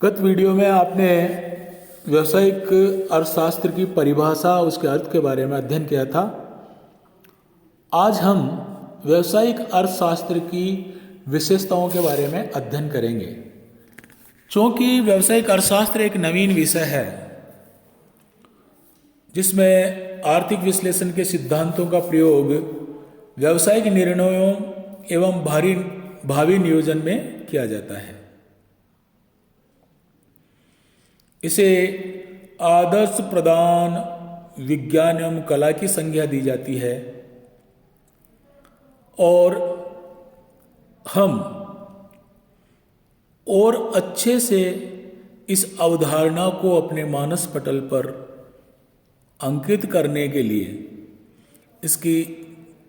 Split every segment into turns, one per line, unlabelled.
गत वीडियो में आपने व्यावसायिक अर्थशास्त्र की परिभाषा उसके अर्थ के बारे में अध्ययन किया था। आज हम व्यावसायिक अर्थशास्त्र की विशेषताओं के बारे में अध्ययन करेंगे। क्योंकि व्यावसायिक अर्थशास्त्र एक नवीन विषय है जिसमें आर्थिक विश्लेषण के सिद्धांतों का प्रयोग व्यावसायिक निर्णयों एवं भावी नियोजन में किया जाता है। इसे आदर्श प्रदान विज्ञान एवं कला की संज्ञा दी जाती है और हम और अच्छे से इस अवधारणा को अपने मानस पटल पर अंकित करने के लिए इसकी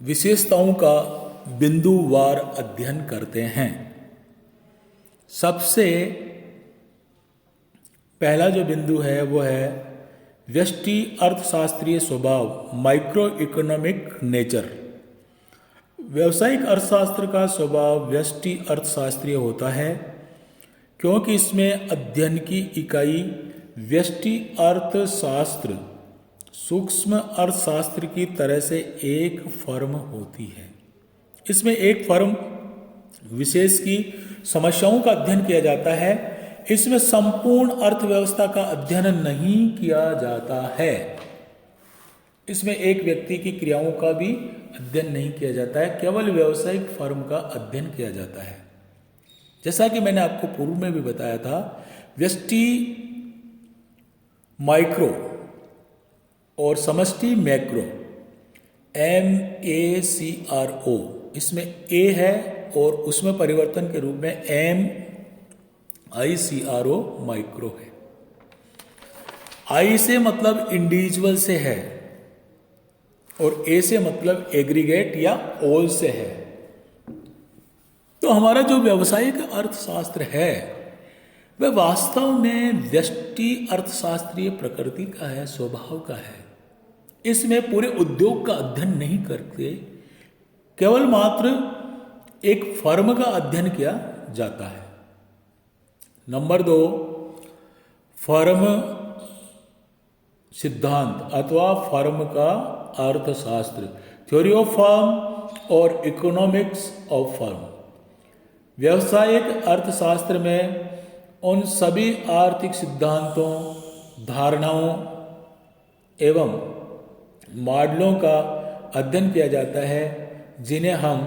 विशेषताओं का बिंदुवार अध्ययन करते हैं। सबसे पहला जो बिंदु है वो है व्यष्टि अर्थशास्त्रीय स्वभाव, माइक्रो इकोनॉमिक नेचर। व्यावसायिक अर्थशास्त्र का स्वभाव व्यष्टि अर्थशास्त्रीय होता है क्योंकि इसमें अध्ययन की इकाई व्यष्टि अर्थशास्त्र सूक्ष्म अर्थशास्त्र की तरह से एक फर्म होती है। इसमें एक फर्म विशेष की समस्याओं का अध्ययन किया जाता है। इसमें संपूर्ण अर्थव्यवस्था का अध्ययन नहीं किया जाता है। इसमें एक व्यक्ति की क्रियाओं का भी अध्ययन नहीं किया जाता है, केवल व्यावसायिक फर्म का अध्ययन किया जाता है। जैसा कि मैंने आपको पूर्व में भी बताया था, व्यष्टि माइक्रो और समष्टि मैक्रो, MACRO, इसमें A है और उसमें परिवर्तन के रूप में MICRO माइक्रो है। I से मतलब इंडिविजुअल से है और A से मतलब एग्रीगेट या ऑल से है। तो हमारा जो व्यावसायिक अर्थशास्त्र है वह वास्तव में व्यष्टि अर्थशास्त्रीय प्रकृति का है, स्वभाव का है। इसमें पूरे उद्योग का अध्ययन नहीं करते, केवल मात्र एक फर्म का अध्ययन किया जाता है। नंबर 2, फर्म सिद्धांत अथवा फर्म का अर्थशास्त्र, थ्योरी ऑफ फर्म और इकोनॉमिक्स ऑफ फर्म। व्यावसायिक अर्थशास्त्र में उन सभी आर्थिक सिद्धांतों, धारणाओं एवं मॉडलों का अध्ययन किया जाता है जिन्हें हम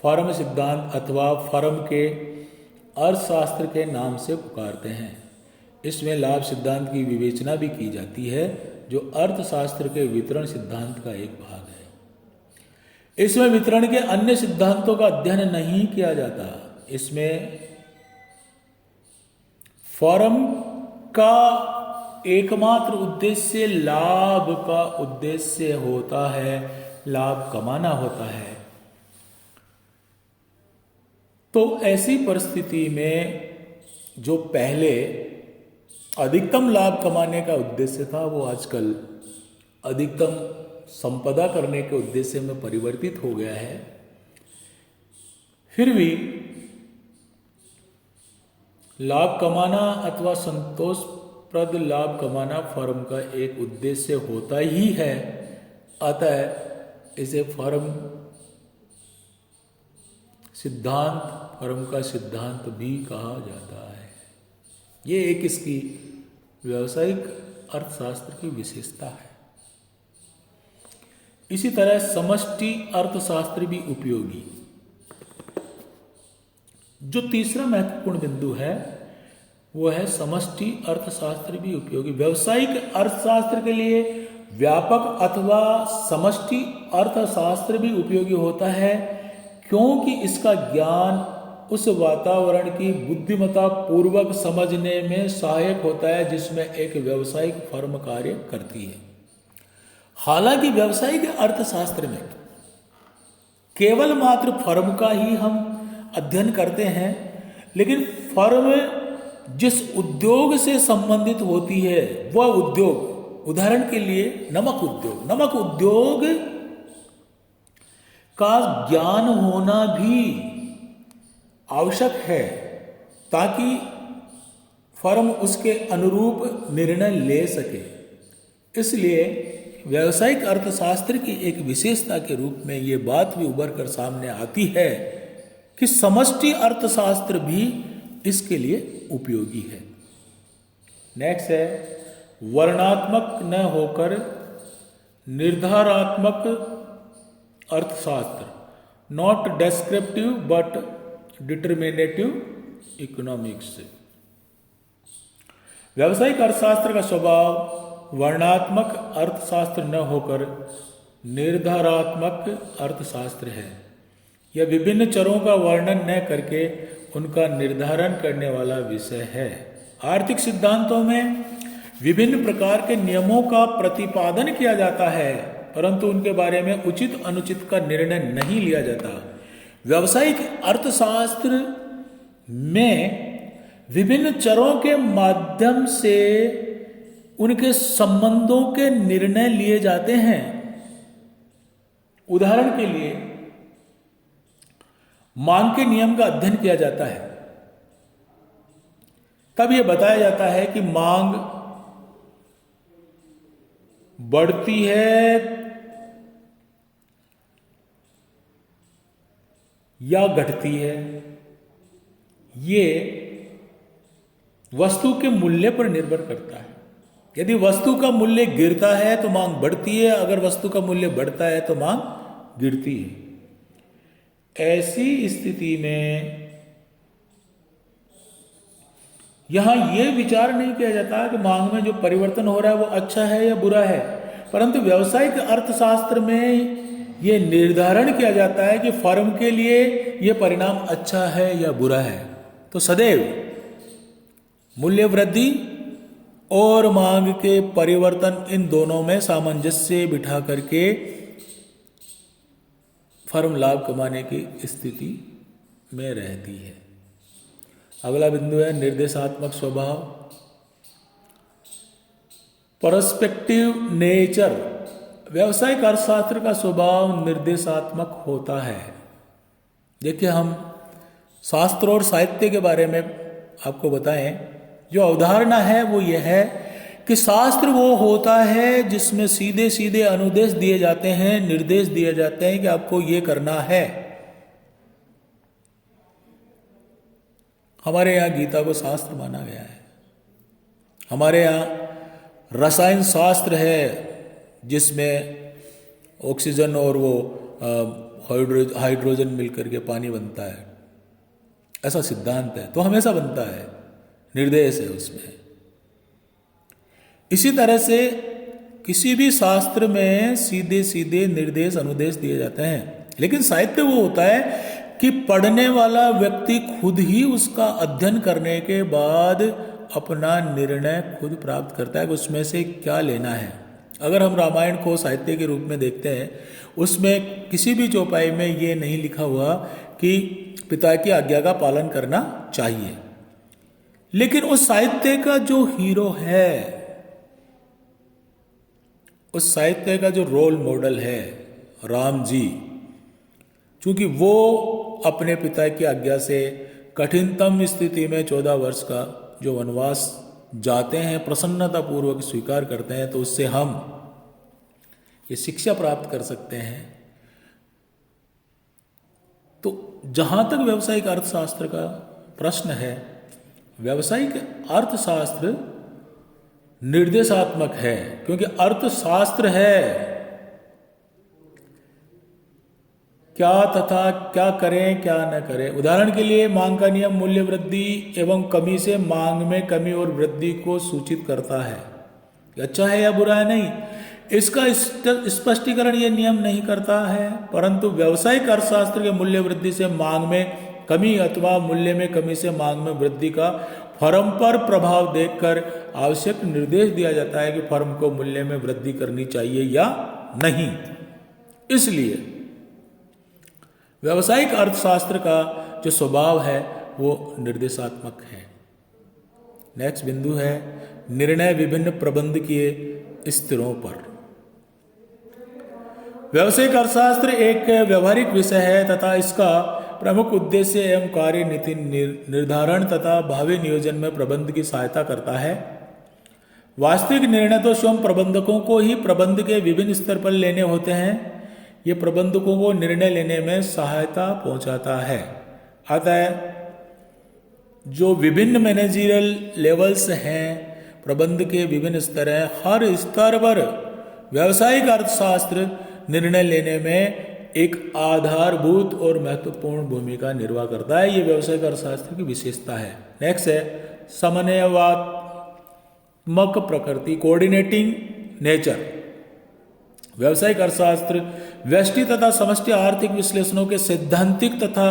फर्म सिद्धांत अथवा फर्म के अर्थशास्त्र के नाम से पुकारते हैं। इसमें लाभ सिद्धांत की विवेचना भी की जाती है जो अर्थशास्त्र के वितरण सिद्धांत का एक भाग है। इसमें वितरण के अन्य सिद्धांतों का अध्ययन नहीं किया जाता। इसमें फर्म का एकमात्र उद्देश्य लाभ का उद्देश्य होता है, लाभ कमाना होता है। तो ऐसी परिस्थिति में जो पहले अधिकतम लाभ कमाने का उद्देश्य था वो आजकल अधिकतम संपदा करने के उद्देश्य में परिवर्तित हो गया है। फिर भी लाभ कमाना अथवा संतोषप्रद लाभ कमाना फर्म का एक उद्देश्य होता ही है, अतः इसे फर्म सिद्धांत, फर्म का सिद्धांत भी कहा जाता है। ये एक इसकी व्यावसायिक अर्थशास्त्र की विशेषता है। इसी तरह समष्टि अर्थशास्त्र भी उपयोगी। जो तीसरा महत्वपूर्ण बिंदु है वो है समष्टि अर्थशास्त्र भी उपयोगी। व्यावसायिक अर्थशास्त्र के लिए व्यापक अथवा समष्टि अर्थशास्त्र भी उपयोगी होता है क्योंकि इसका ज्ञान उस वातावरण की बुद्धिमत्ता पूर्वक समझने में सहायक होता है जिसमें एक व्यावसायिक फर्म कार्य करती है। हालांकि व्यावसायिक अर्थशास्त्र में केवल मात्र फर्म का ही हम अध्ययन करते हैं, लेकिन फर्म जिस उद्योग से संबंधित होती है वह उद्योग, उदाहरण के लिए नमक उद्योग का ज्ञान होना भी आवश्यक है ताकि फर्म उसके अनुरूप निर्णय ले सके। इसलिए व्यावसायिक अर्थशास्त्र की एक विशेषता के रूप में ये बात भी उभर कर सामने आती है कि समष्टि अर्थशास्त्र भी इसके लिए उपयोगी है। नेक्स्ट है वर्णात्मक न होकर निर्धारात्मक अर्थशास्त्र, not descriptive but determinative economics. व्यावसायिक अर्थशास्त्र का स्वभाव वर्णात्मक अर्थशास्त्र न होकर निर्धारात्मक अर्थशास्त्र है। यह विभिन्न चरों का वर्णन न करके उनका निर्धारण करने वाला विषय है। आर्थिक सिद्धांतों में विभिन्न प्रकार के नियमों का प्रतिपादन किया जाता है, परंतु उनके बारे में उचित अनुचित का निर्णय नहीं लिया जाता। व्यावसायिक अर्थशास्त्र में विभिन्न चरों के माध्यम से उनके संबंधों के निर्णय लिए जाते हैं। उदाहरण के लिए मांग के नियम का अध्ययन किया जाता है। तब यह बताया जाता है कि मांग बढ़ती है या घटती है। ये वस्तु के मूल्य पर निर्भर करता है। यदि वस्तु का मूल्य गिरता है तो मांग बढ़ती है, अगर वस्तु का मूल्य बढ़ता है तो मांग गिरती है। ऐसी स्थिति में यहां यह विचार नहीं किया जाता कि मांग में जो परिवर्तन हो रहा है वो अच्छा है या बुरा है, परंतु व्यावसायिक अर्थशास्त्र में यह निर्धारण किया जाता है कि फर्म के लिए यह परिणाम अच्छा है या बुरा है। तो सदैव मूल्य वृद्धि और मांग के परिवर्तन, इन दोनों में सामंजस्य बिठा करके फर्म लाभ कमाने की स्थिति में रहती है। अगला बिंदु है निर्देशात्मक स्वभाव, पर्सपेक्टिव नेचर। व्यावसायिक अर्थशास्त्र का स्वभाव निर्देशात्मक होता है। देखिए, हम शास्त्र और साहित्य के बारे में आपको बताएं, जो अवधारणा है वो यह है कि शास्त्र वो होता है जिसमें सीधे सीधे अनुदेश दिए जाते हैं, निर्देश दिए जाते हैं कि आपको ये करना है। हमारे यहाँ गीता को शास्त्र माना गया है। हमारे यहाँ रसायन शास्त्र है जिसमें ऑक्सीजन और वो हाइड्रोजन मिलकर के पानी बनता है, ऐसा सिद्धांत है, तो हमेशा बनता है, निर्देश है उसमें। इसी तरह से किसी भी शास्त्र में सीधे सीधे निर्देश अनुदेश दिए जाते हैं, लेकिन साहित्य वो होता है कि पढ़ने वाला व्यक्ति खुद ही उसका अध्ययन करने के बाद अपना निर्णय खुद प्राप्त करता है कि उसमें से क्या लेना है। अगर हम रामायण को साहित्य के रूप में देखते हैं, उसमें किसी भी चौपाई में ये नहीं लिखा हुआ कि पिता की आज्ञा का पालन करना चाहिए, लेकिन उस साहित्य का जो हीरो है, उस साहित्य का जो रोल मॉडल है राम जी, चूंकि वो अपने पिता की आज्ञा से कठिनतम स्थिति में 14 वर्ष का जो वनवास जाते हैं, प्रसन्नता पूर्वक स्वीकार करते हैं, तो उससे हम ये शिक्षा प्राप्त कर सकते हैं। तो जहां तक व्यावसायिक अर्थशास्त्र का प्रश्न है, व्यावसायिक अर्थशास्त्र निर्देशात्मक है, क्योंकि अर्थशास्त्र है क्या तथा क्या करें क्या न करें। उदाहरण के लिए मांग का नियम मूल्य वृद्धि एवं कमी से मांग में कमी और वृद्धि को सूचित करता है। अच्छा है या बुरा है नहीं, इसका स्पष्टीकरण ये नियम नहीं करता है, परंतु व्यावसायिक अर्थशास्त्र के मूल्य वृद्धि से मांग में कमी अथवा मूल्य में कमी से मांग में वृद्धि का फर्म पर प्रभाव देखकर आवश्यक निर्देश दिया जाता है कि फर्म को मूल्य में वृद्धि करनी चाहिए या नहीं। इसलिए व्यावसायिक अर्थशास्त्र का जो स्वभाव है वो निर्देशात्मक है। नेक्स्ट बिंदु है निर्णय विभिन्न प्रबंधकीय स्तरों पर। व्यावसायिक अर्थशास्त्र एक व्यवहारिक विषय है तथा इसका प्रमुख उद्देश्य एवं कार्य नीति निर्धारण तथा भावी नियोजन में प्रबंध की सहायता करता है। वास्तविक निर्णय तो स्वयं प्रबंधकों को ही प्रबंध के विभिन्न स्तर पर लेने होते हैं। ये प्रबंधकों को निर्णय लेने में सहायता पहुंचाता है। अतः जो विभिन्न मैनेजरियल लेवल्स हैं, प्रबंध के विभिन्न स्तर हैं, हर स्तर पर व्यावसायिक अर्थशास्त्र निर्णय लेने में एक आधारभूत और महत्वपूर्ण भूमिका निर्वाह करता है। ये व्यावसायिक अर्थशास्त्र की विशेषता है। नेक्स्ट है समन्वयात्मक प्रकृति, कोऑर्डिनेटिंग नेचर। व्यावसायिक अर्थशास्त्र व्यष्टि तथा समष्टि आर्थिक विश्लेषणों के सैद्धांतिक तथा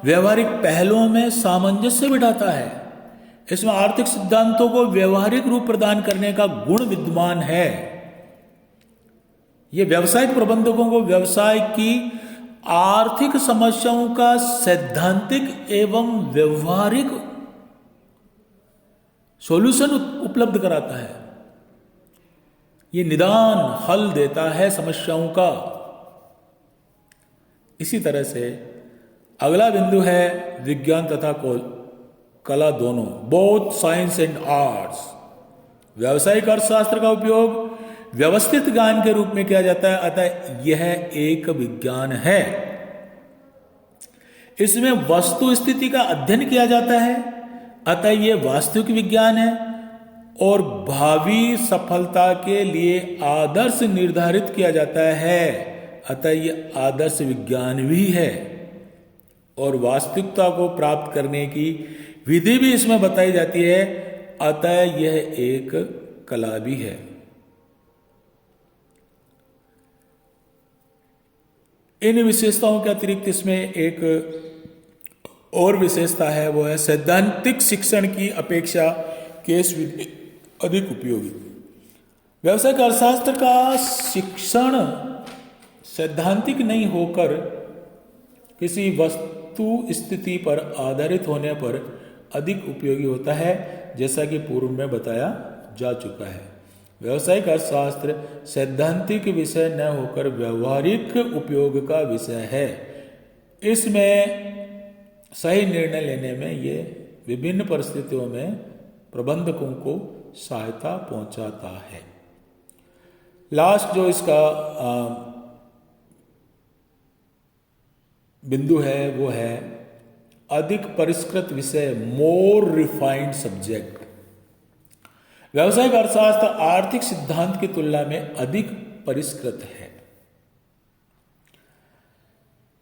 व्यवहारिक पहलुओं में सामंजस्य बिठाता है। इसमें आर्थिक सिद्धांतों को व्यवहारिक रूप प्रदान करने का गुण विद्यमान है। ये व्यावसायिक प्रबंधकों को व्यवसाय की आर्थिक समस्याओं का सैद्धांतिक एवं व्यवहारिक सॉल्यूशन उपलब्ध कराता है। ये निदान हल देता है समस्याओं का। इसी तरह से अगला बिंदु है विज्ञान तथा कला दोनों, बोथ साइंस एंड आर्ट्स। व्यावसायिक अर्थशास्त्र का उपयोग व्यवस्थित ज्ञान के रूप में किया जाता है, अतः यह एक विज्ञान है। इसमें वस्तु स्थिति का अध्ययन किया जाता है, अतः यह वास्तविक विज्ञान है। और भावी सफलता के लिए आदर्श निर्धारित किया जाता है, अतः यह आदर्श विज्ञान भी है। और वास्तविकता को प्राप्त करने की विधि भी इसमें बताई जाती है, अतः यह एक कला भी है। इन विशेषताओं के अतिरिक्त इसमें एक और विशेषता है, वो है सैद्धांतिक शिक्षण की अपेक्षा केस विधि अधिक उपयोगी। व्यावसायिक अर्थशास्त्र का शिक्षण सैद्धांतिक नहीं होकर किसी वस्तु स्थिति पर आधारित होने पर अधिक उपयोगी होता है, जैसा कि पूर्व में बताया जा चुका है। व्यावसायिक अर्थशास्त्र सैद्धांतिक विषय न होकर व्यवहारिक उपयोग का विषय है। इसमें सही निर्णय लेने में ये विभिन्न परिस्थितियों में प्रबंधकों को सहायता पहुंचाता है। लास्ट जो इसका बिंदु है वो है अधिक परिष्कृत विषय, मोर रिफाइंड सब्जेक्ट। व्यावसायिक अर्थशास्त्र आर्थिक सिद्धांत की तुलना में अधिक परिष्कृत है,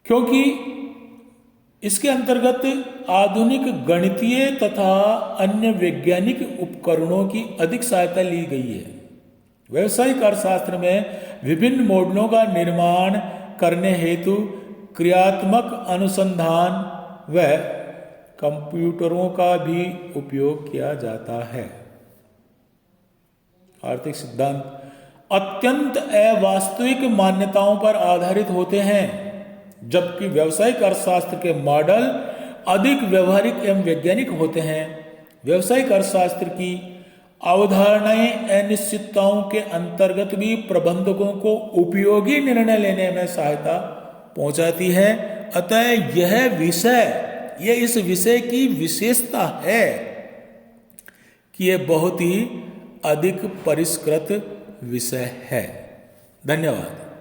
क्योंकि इसके अंतर्गत आधुनिक गणितीय तथा अन्य वैज्ञानिक उपकरणों की अधिक सहायता ली गई है। व्यावसायिक अर्थशास्त्र में विभिन्न मॉडलों का निर्माण करने हेतु क्रियात्मक अनुसंधान व कंप्यूटरों का भी उपयोग किया जाता है। आर्थिक सिद्धांत अत्यंत अवास्तविक मान्यताओं पर आधारित होते हैं, जबकि व्यावसायिक अर्थशास्त्र के मॉडल अधिक व्यवहारिक एवं वैज्ञानिक होते हैं। व्यावसायिक अर्थशास्त्र की अवधारणाएं अनिश्चितताओं के अंतर्गत भी प्रबंधकों को उपयोगी निर्णय लेने में सहायता पहुंचाती है। अतः यह इस विषय की विशेषता है कि यह बहुत ही अधिक परिष्कृत विषय है। धन्यवाद।